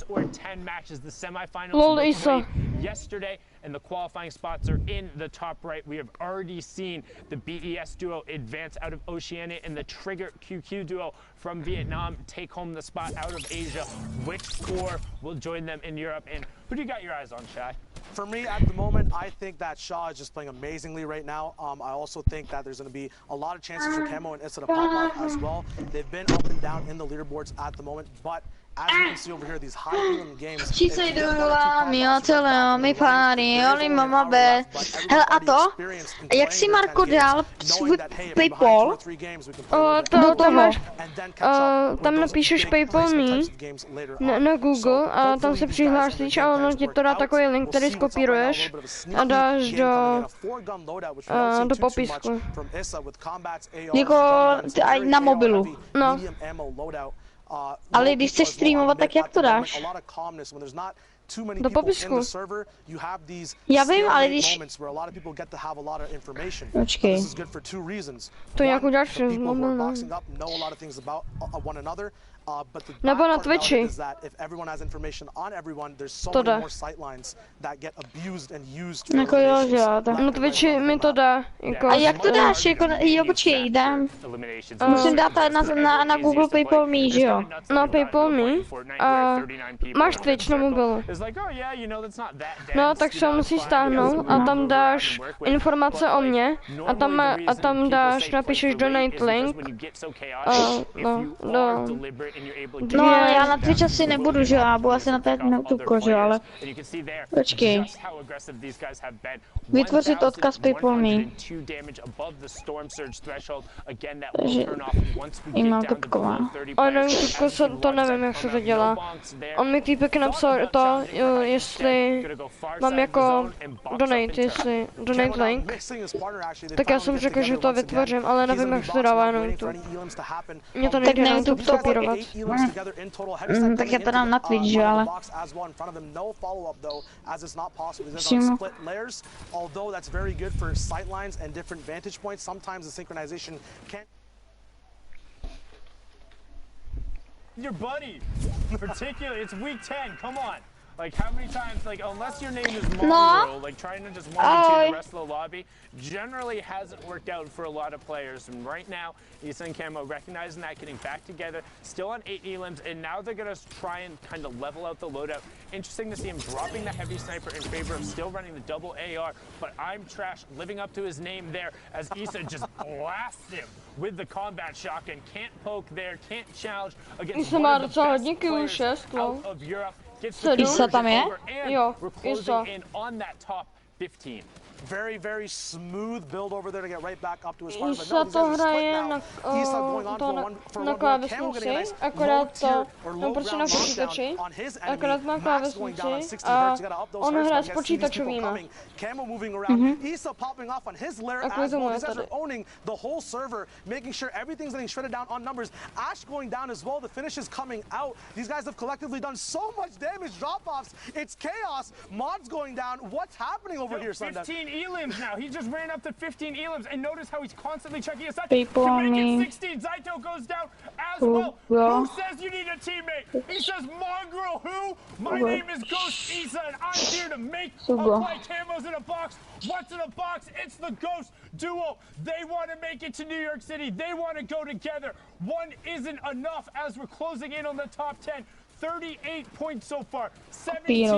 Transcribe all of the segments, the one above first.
or 10 matches. The semifinals were played yesterday, and the qualifying spots are in the top right. We have already seen the BES duo advance out of Oceania and the Trigger QQ duo from Vietnam take home the spot out of Asia. Which score will join them in Europe? And who do you got your eyes on, Shai? For me, at the moment, I think that Shaw is just playing amazingly right now. I also think that there's going to be a lot of chances for Camo and Issa to pop out as well. They've been up and down in the leaderboards at the moment, but as you can see over here, these high elim games. Hele, a to? Jak si, Marko, dal svůj PayPal do toho? Tam napíšeš PayPal me na Google a tam se přihlásíš a ono ti to dá takový link, který skopíruješ a dáš do popisku. Jako na mobilu. No. Ale když chceš streamovat, tak jak to dáš? Do popisku. Já vím, ale když... Počkej. To nějak uděláš přes mobil, no. Nebo na Twitchi. To dá. Jako jo, že jo. Na Twitchi mi to dá. Jako... A jak to dáš? Jako, jo, počkej, dám. Musím dát na Google PayPal me, že jo? Na PayPal me. A máš Twitch na mobilu. No, tak se ho musíš stáhnout a tam dáš informace o mně a tam dáš, napíšeš donate link. No, ale já na Twitch asi nebudu, že já budu asi na YouTube, že ale... Počkej. Vytvořit odkaz PayPal me. Takže... Email typková. A na YouTube to nevím, jak se to dělá. On mi týpek napsal to, jestli mám jako donate, jestli donate link. Tak já jsem řekl, že to vytvořím, ale nevím, jak se to dává na YouTube. Mě to nejde na YouTube kopírovat. Tak já to dám na Twitch, že ale... Přímo. Your buddy, particularly, it's week 10, come on. Like, how many times, like, unless your name is Mongrel, like, trying to just 1v2 the rest of the lobby generally hasn't worked out for a lot of players. And right now, Issa and Camo recognizing that, getting back together, still on 8 elims, and now they're going to try and kind of level out the loadout. Interesting to see him dropping the heavy sniper in favor of still running the double AR, but I'm Trash living up to his name there as Issa just blasts him with the combat shotgun. Can't poke there, can't challenge against one of the best players out of Europe. Issa tam je? Jo, Issa. On that top 15. Very, very smooth build over there to get right back up to his partner. Issa to hraje na klávesnici, akorát to, on prostě na počítači, akorát má klávesnici a on hraje s počítačovýma. A kvůli tomu je tady. The whole server, making sure everything's getting shredded down on numbers. Ash going down as well. The finish is coming out. These guys have collectively done so much damage. Drop-offs. It's chaos. Mods going down. What's happening over here, Sunday? 15 elims now. He just ran up to 15 elims, and notice how he's constantly checking his side. People to make it 16. Zaito goes down as well. Who says you need a teammate? He says Mongrel. Who? My name is Ghost Issa, and I'm here to make apply camos in a box. What's in a box? It's the Ghost duo. They want to make it to New York City. They want to go together. One isn't enough as we're closing in on the top 10. 38 points so far, 17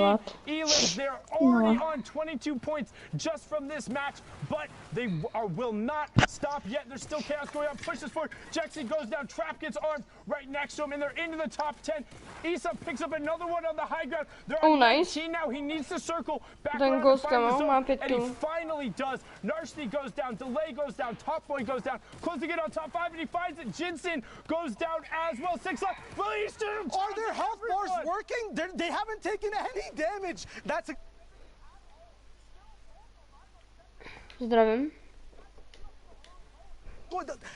elims. They're already on 22 points just from this match, but they will not stop yet. There's still chaos going on. Pushes forward. Jackson goes down. Trap gets armed right next to him, and they're into the top 10. Issa picks up another one on the high ground. They're on 19 now. He needs to circle back around to find the zone, and he finally does. Narshni goes down. Delay goes down. Top Boy goes down. Closing in on top 5, and he finds it. Jinsen goes down as well. 6 left. Well, Eastern. Are there health bars working? They haven't taken any damage. That's a... Zdravím.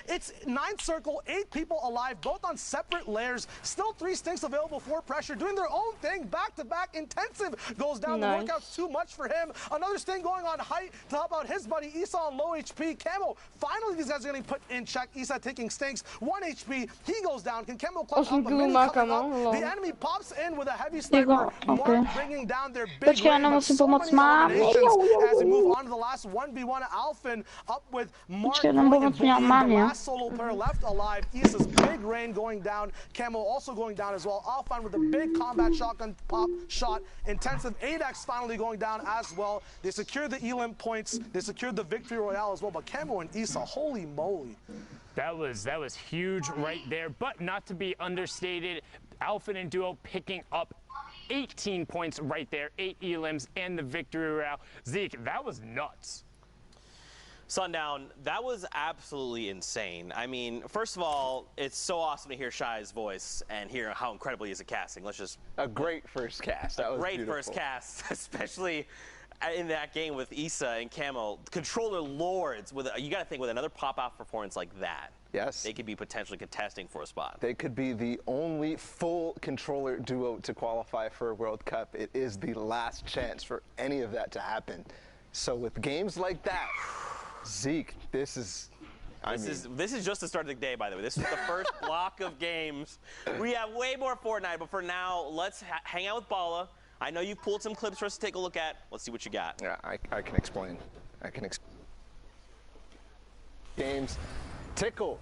It's 9th circle, 8 people alive, both on separate layers. Still 3 stinks available for pressure, doing their own thing. Back-to-back intensive goes down. Nice. The workout's too much for him. Another sting going on height to help out his buddy Isa on low HP. Camo, finally these guys are getting put in check. Isa taking stinks, 1 HP. He goes down. Can Camo clutch up? The enemy pops in with a heavy sniper. Mark bringing down their big range. So many eliminations as we move on to the last 1v1. Alphen up with Mark going and the last solo player left alive. Isa's big rain going down. Camo also going down as well. Alphen with a big combat shotgun pop shot. Intensive 8x finally going down as well. They secured the elim points. They secured the victory royale as well. But Camo and Isa, holy moly. That was huge right there, but not to be understated. Alphen and Duo picking up 18 points right there, 8 elims and the victory royale. Zeke, that was nuts. Sundown, that was absolutely insane. I mean, first of all, it's so awesome to hear Shy's voice and hear how incredible he is at casting. Let's just... A great first cast. That was great beautiful. First cast, especially in that game with Isa and Camo. Controller lords, with you got to think with another pop-out performance like that. Yes. They could be potentially contesting for a spot. They could be the only full controller duo to qualify for a World Cup. It is the last chance for any of that to happen. So with games like that, Zeke, this is just the start of the day, by the way. This is the first block of games. We have way more Fortnite, but for now, let's hang out with Bala. I know you pulled some clips for us to take a look at. Let's see what you got. Yeah, I can explain. Games. Tickle.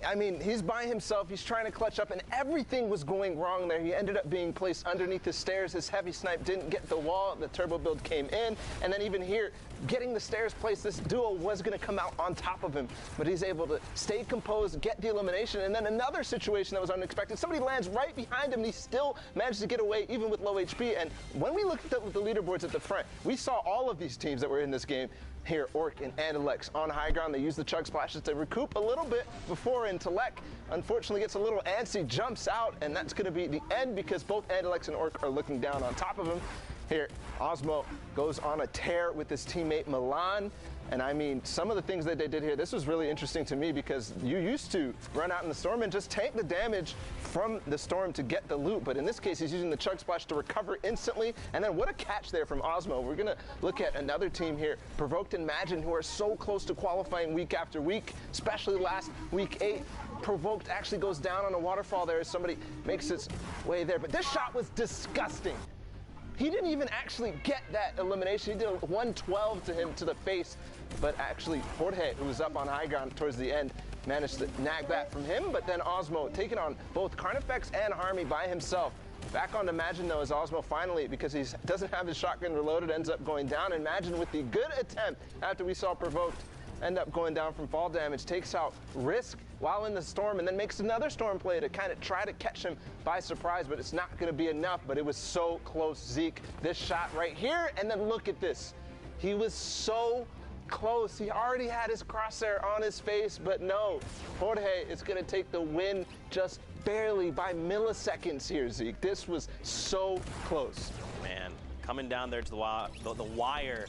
I mean, he's by himself, he's trying to clutch up, and everything was going wrong there. He ended up being placed underneath the stairs. His heavy snipe didn't get the wall. The turbo build came in, and then even here, getting the stairs placed, this duo was going to come out on top of him, but he's able to stay composed, get the elimination, and then another situation that was unexpected. Somebody lands right behind him, and he still managed to get away, even with low HP. And when we looked at the leaderboards at the front, we saw all of these teams that were in this game. Here, Orc and Andalex on high ground. They use the chug splashes to recoup a little bit before, and Telek unfortunately gets a little antsy, jumps out, and that's going to be the end because both Andalex and Orc are looking down on top of him. Here, Osmo goes on a tear with his teammate Milan. And I mean, some of the things that they did here, this was really interesting to me because you used to run out in the storm and just tank the damage from the storm to get the loot. But in this case, he's using the chug splash to recover instantly. And then what a catch there from Osmo. We're gonna look at another team here, Provoked and Imagine, who are so close to qualifying week after week, especially last week 8. Provoked actually goes down on a waterfall there as somebody makes its way there. But this shot was disgusting. He didn't even actually get that elimination. He did a 112 to him to the face, but actually Jorge, who was up on high ground towards the end, managed to nag that from him. But then Osmo taking on both Carnifex and Harmy by himself. Back on Imagine though is Osmo finally, because he doesn't have his shotgun reloaded, ends up going down. Imagine with the good attempt after we saw Provoked end up going down from fall damage, takes out Risk while in the storm, and then makes another storm play to kind of try to catch him by surprise, but it's not going to be enough. But it was so close, Zeke. This shot right here, and then look at this. He was so close. He already had his crosshair on his face, but no. Jorge is going to take the win just barely by milliseconds here, Zeke. This was so close. Man, coming down there to the wire,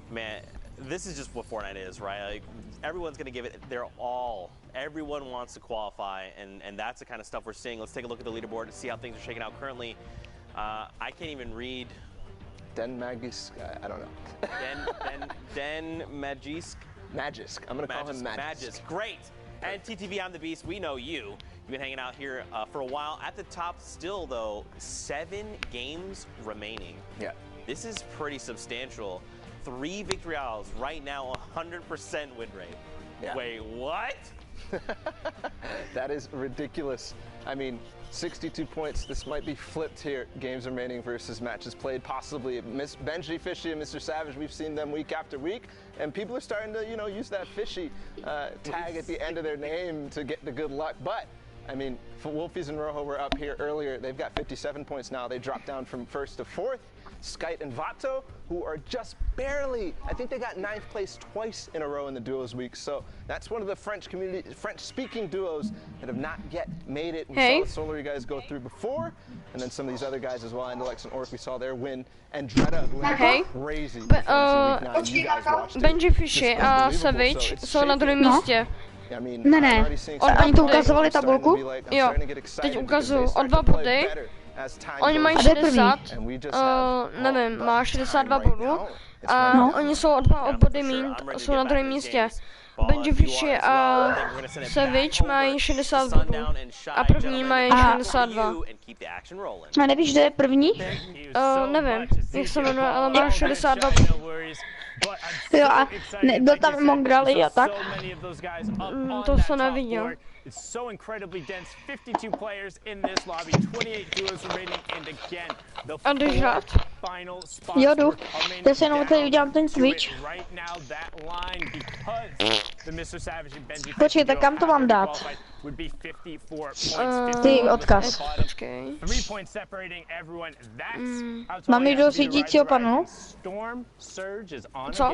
man. This is just what Fortnite is, right? Like, everyone's going to give it their all. Everyone wants to qualify, and that's the kind of stuff we're seeing. Let's take a look at the leaderboard to see how things are shaking out currently. I can't even read. Den Magisk, I don't know. Den Magisk? Magisk. I'm going to call him Magisk. Great. And TTV, I'm the Beast. We know you. You've been hanging out here for a while. At the top still, though, 7 games remaining. Yeah. This is pretty substantial. 3 victory royales right now, 100% win rate. Yeah. Wait, what? That is ridiculous. I mean, 62 points. This might be flipped here. Games remaining versus matches played. Possibly Benji, Fishy, and Mr. Savage. We've seen them week after week, and people are starting to, use that Fishy tag at the end of their name to get the good luck. But I mean, Wolfies and Rojo were up here earlier. They've got 57 points now. They dropped down from 1st to 4th. Skyte and Vato, who are just barely, I think they got 9th place twice in a row in the duos week. So that's one of the French-speaking duos that have not yet made it. We saw the Solary guys go through before, and then some of these other guys as well. Andalex and Orc, we saw their win. And Dreda, who had crazy performance in week 9. You guys watched it. Będzie Fishy, a Savage są na drugim miejscu. I mean, Ne, ne. Oni to ukazovali tabulku? Jo, teď ukazuju o 2 body. Oni mají A kdo je první? 60, nevím, má 62 bodů. A oni jsou o 2 body míň, jsou na druhém místě. Benji a Savage mají 60 bodů a první mají 62. A nevíš, kdo je první? Nevím, jak se jmenuje, ale má 62 bodů. Jo, a byl tam Mongrali a tak? To jsem neviděl. It's so incredibly dense. 52 players in this lobby, 28 duos remaining, and again, the final spot. Jo, jdu. Já si jenom tady udělám ten switch. Počkej, tak kam to mám dát? Ty odkaz. Mám jít do řídícího panelu? Co?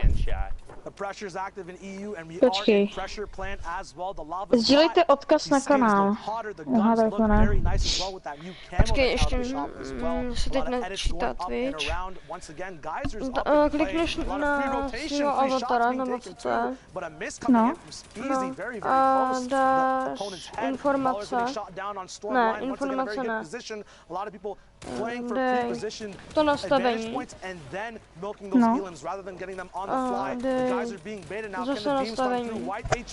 Počkej. Sdílejte odkaz na kanál. Aha, tak to ne. Počkej, ještě si teď nečítá Twitch. Klikneš na svého avatara nebo co to je. No. A dáš informace. Ne, informace ne. Dej to nastavení. No. Dej zase nastavení. Dej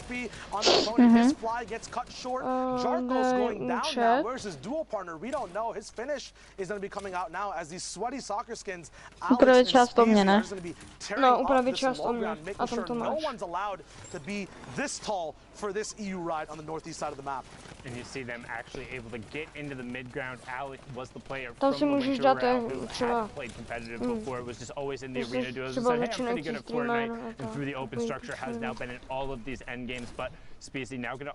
účet. Upravit část o mě, ne? No, upravit část o mě. A tam to máš. For this EU ride on the northeast side of the map. And you see them actually able to get into the mid-ground. Alex was the player Tam from si the můžeš winter dát round who třeba had played competitive before, was just always in the arena duos and třeba said, hey, I'm většinou pretty good at Fortnite, streamer and through the open structure has now been in all of these end games, but Speezy now gonna